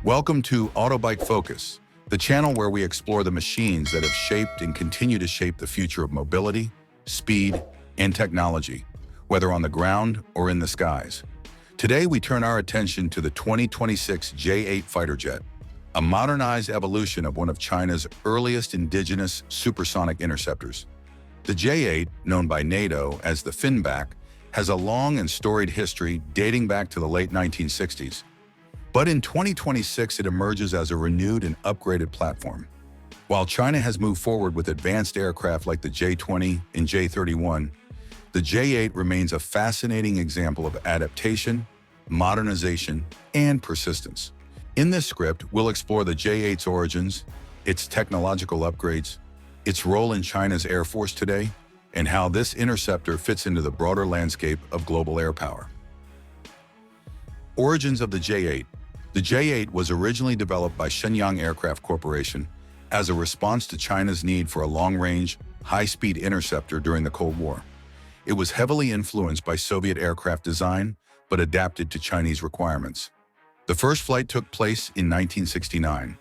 Welcome to Autobike Focus, the channel where we explore the machines that have shaped and continue to shape the future of mobility, speed, and technology, whether on the ground or in the skies. Today, we turn our attention to the 2026 J-8 fighter jet, a modernized evolution of one of China's earliest indigenous supersonic interceptors. The J-8, known by NATO as the Finback, has a long and storied history dating back to the late 1960s. But in 2026, it emerges as a renewed and upgraded platform. While China has moved forward with advanced aircraft like the J-20 and J-31, the J-8 remains a fascinating example of adaptation, modernization, and persistence. In this script, we'll explore the J-8's origins, its technological upgrades, its role in China's Air Force today, and how this interceptor fits into the broader landscape of global air power. Origins of the J-8. The J-8 was originally developed by Shenyang Aircraft Corporation as a response to China's need for a long-range, high-speed interceptor during the Cold War. It was heavily influenced by Soviet aircraft design, but adapted to Chinese requirements. The first flight took place in 1969,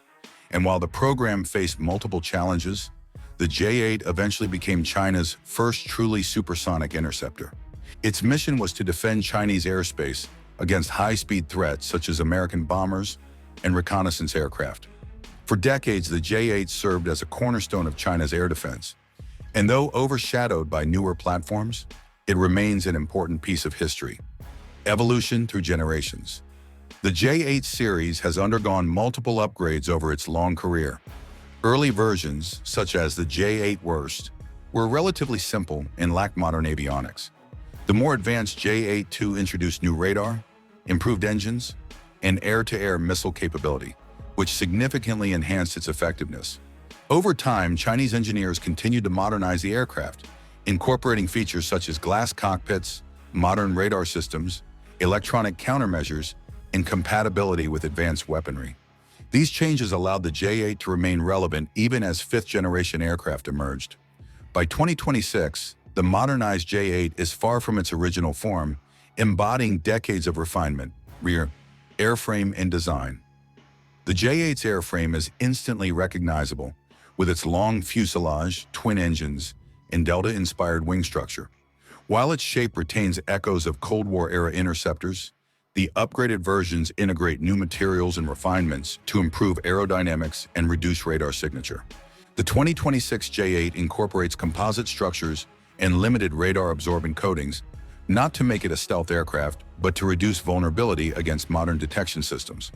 and while the program faced multiple challenges, the J-8 eventually became China's first truly supersonic interceptor. Its mission was to defend Chinese airspace against high-speed threats such as American bombers and reconnaissance aircraft. For decades, the J-8 served as a cornerstone of China's air defense, and though overshadowed by newer platforms, it remains an important piece of history. Evolution through generations. The J-8 series has undergone multiple upgrades over its long career. Early versions, such as the J-8 Worst, were relatively simple and lacked modern avionics. The more advanced J-8-2 introduced new radar, improved engines, and air-to-air missile capability, which significantly enhanced its effectiveness. Over time, Chinese engineers continued to modernize the aircraft, incorporating features such as glass cockpits, modern radar systems, electronic countermeasures, and compatibility with advanced weaponry. These changes allowed the J-8 to remain relevant even as fifth-generation aircraft emerged. By 2026, the modernized J-8 is far from its original form, embodying decades of refinement, rear, airframe, and design. The J-8's airframe is instantly recognizable, with its long fuselage, twin engines, and Delta-inspired wing structure. While its shape retains echoes of Cold War-era interceptors, the upgraded versions integrate new materials and refinements to improve aerodynamics and reduce radar signature. The 2026 J-8 incorporates composite structures and limited radar-absorbent coatings, not to make it a stealth aircraft, but to reduce vulnerability against modern detection systems.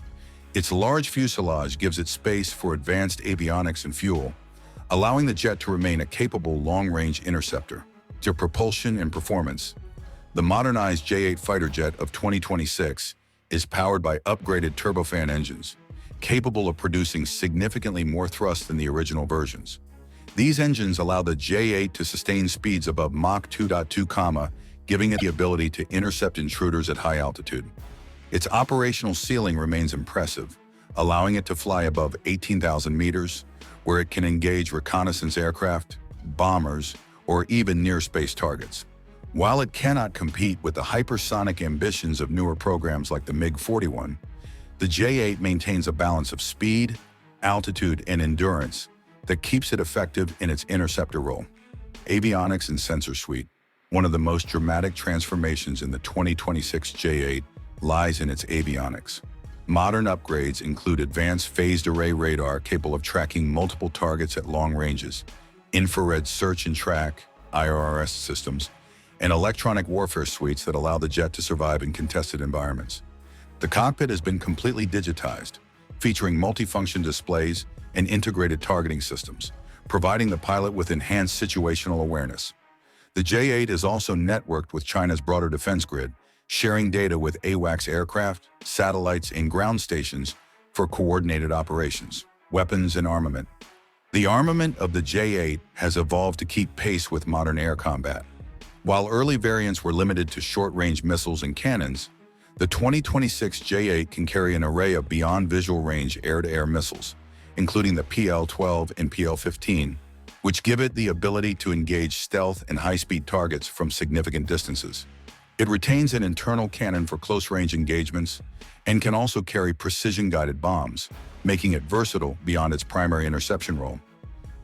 Its large fuselage gives it space for advanced avionics and fuel, allowing the jet to remain a capable long-range interceptor. To propulsion and performance, the modernized J-8 fighter jet of 2026 is powered by upgraded turbofan engines, capable of producing significantly more thrust than the original versions. These engines allow the J-8 to sustain speeds above Mach 2.2, giving it the ability to intercept intruders at high altitude. Its operational ceiling remains impressive, allowing it to fly above 18,000 meters, where it can engage reconnaissance aircraft, bombers, or even near-space targets. While it cannot compete with the hypersonic ambitions of newer programs like the MiG-41, the J-8 maintains a balance of speed, altitude, and endurance that keeps it effective in its interceptor role. Avionics and Sensor Suite. One of the most dramatic transformations in the 2026 J-8 lies in its avionics. Modern upgrades include advanced phased array radar capable of tracking multiple targets at long ranges, infrared search and track (IRS) systems, and electronic warfare suites that allow the jet to survive in contested environments. The cockpit has been completely digitized, featuring multifunction displays and integrated targeting systems, providing the pilot with enhanced situational awareness. The J-8 is also networked with China's broader defense grid, sharing data with AWACS aircraft, satellites, and ground stations for coordinated operations. Weapons and armament. The armament of the J-8 has evolved to keep pace with modern air combat. While early variants were limited to short-range missiles and cannons, the 2026 J-8 can carry an array of beyond visual range air-to-air missiles, including the PL-12 and PL-15, which give it the ability to engage stealth and high-speed targets from significant distances. It retains an internal cannon for close-range engagements and can also carry precision-guided bombs, making it versatile beyond its primary interception role.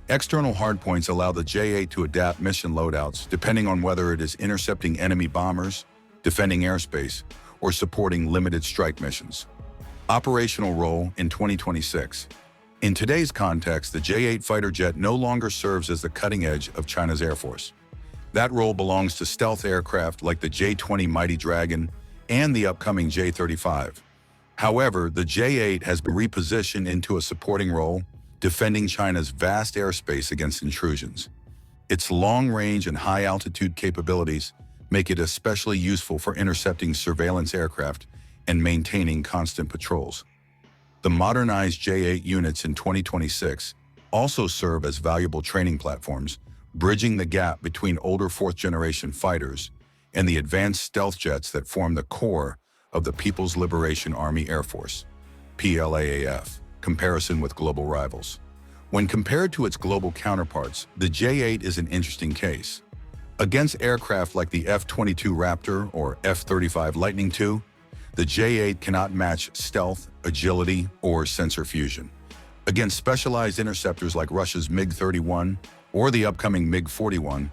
External hardpoints allow the J-8 to adapt mission loadouts depending on whether it is intercepting enemy bombers, defending airspace, or supporting limited strike missions. Operational role in 2026. In today's context, the J-8 fighter jet no longer serves as the cutting edge of China's Air Force. That role belongs to stealth aircraft like the J-20 Mighty Dragon and the upcoming J-35. However, the J-8 has been repositioned into a supporting role, defending China's vast airspace against intrusions. Its long-range and high-altitude capabilities make it especially useful for intercepting surveillance aircraft and maintaining constant patrols. The modernized J-8 units in 2026 also serve as valuable training platforms, bridging the gap between older fourth-generation fighters and the advanced stealth jets that form the core of the People's Liberation Army Air Force, PLAAF. Comparison with global rivals. When compared to its global counterparts, the J-8 is an interesting case. Against aircraft like the F-22 Raptor or F-35 Lightning II, the J-8 cannot match stealth, agility, or sensor fusion. Against specialized interceptors like Russia's MiG-31 or the upcoming MiG-41,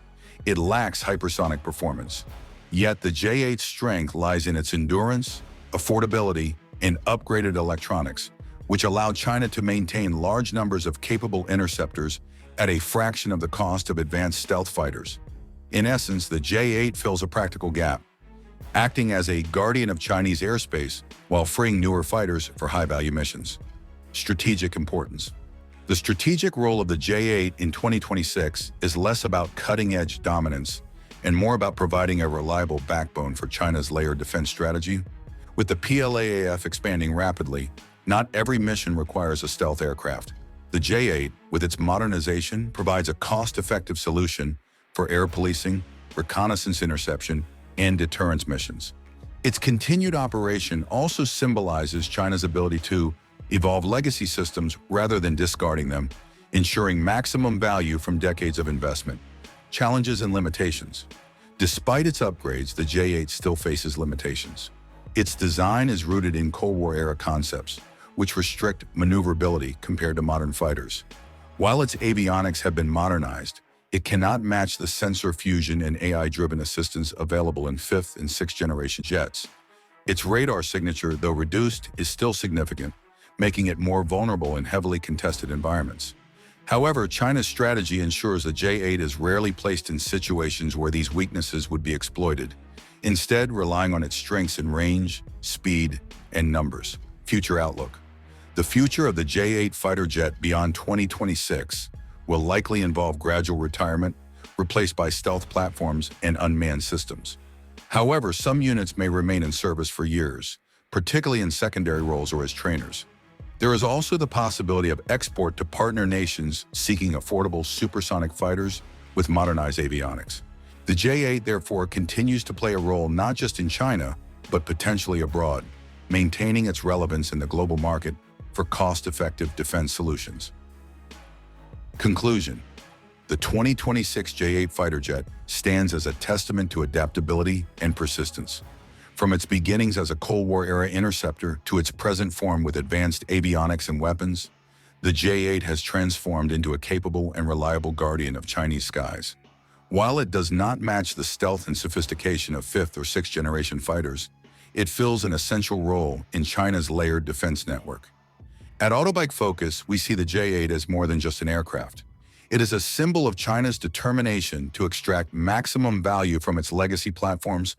it lacks hypersonic performance. Yet the J-8's strength lies in its endurance, affordability, and upgraded electronics, which allowed China to maintain large numbers of capable interceptors at a fraction of the cost of advanced stealth fighters. In essence, the J-8 fills a practical gap, acting as a guardian of Chinese airspace while freeing newer fighters for high-value missions. Strategic importance. The strategic role of the J-8 in 2026 is less about cutting-edge dominance and more about providing a reliable backbone for China's layered defense strategy. With the PLAAF expanding rapidly, not every mission requires a stealth aircraft. The J-8, with its modernization, provides a cost-effective solution for air policing, reconnaissance interception, and deterrence missions. Its continued operation also symbolizes China's ability to evolve legacy systems rather than discarding them, ensuring maximum value from decades of investment. Challenges and limitations. Despite its upgrades, the J-8 still faces limitations. Its design is rooted in Cold War-era concepts, which restrict maneuverability compared to modern fighters. While its avionics have been modernized, it cannot match the sensor fusion and AI-driven assistance available in 5th and 6th generation jets. Its radar signature, though reduced, is still significant, making it more vulnerable in heavily contested environments. However, China's strategy ensures the J-8 is rarely placed in situations where these weaknesses would be exploited, instead relying on its strengths in range, speed, and numbers. Future outlook. The future of the J-8 fighter jet beyond 2026 will likely involve gradual retirement, replaced by stealth platforms and unmanned systems. However, some units may remain in service for years, particularly in secondary roles or as trainers. There is also the possibility of export to partner nations seeking affordable supersonic fighters with modernized avionics. The J-8 therefore continues to play a role not just in China, but potentially abroad, maintaining its relevance in the global market for cost-effective defense solutions. Conclusion. The 2026 J-8 fighter jet stands as a testament to adaptability and persistence. From its beginnings as a Cold War-era interceptor to its present form with advanced avionics and weapons, the J-8 has transformed into a capable and reliable guardian of Chinese skies. While it does not match the stealth and sophistication of 5th or 6th generation fighters, it fills an essential role in China's layered defense network. At Autobike Focus, we see the J-8 as more than just an aircraft. It is a symbol of China's determination to extract maximum value from its legacy platforms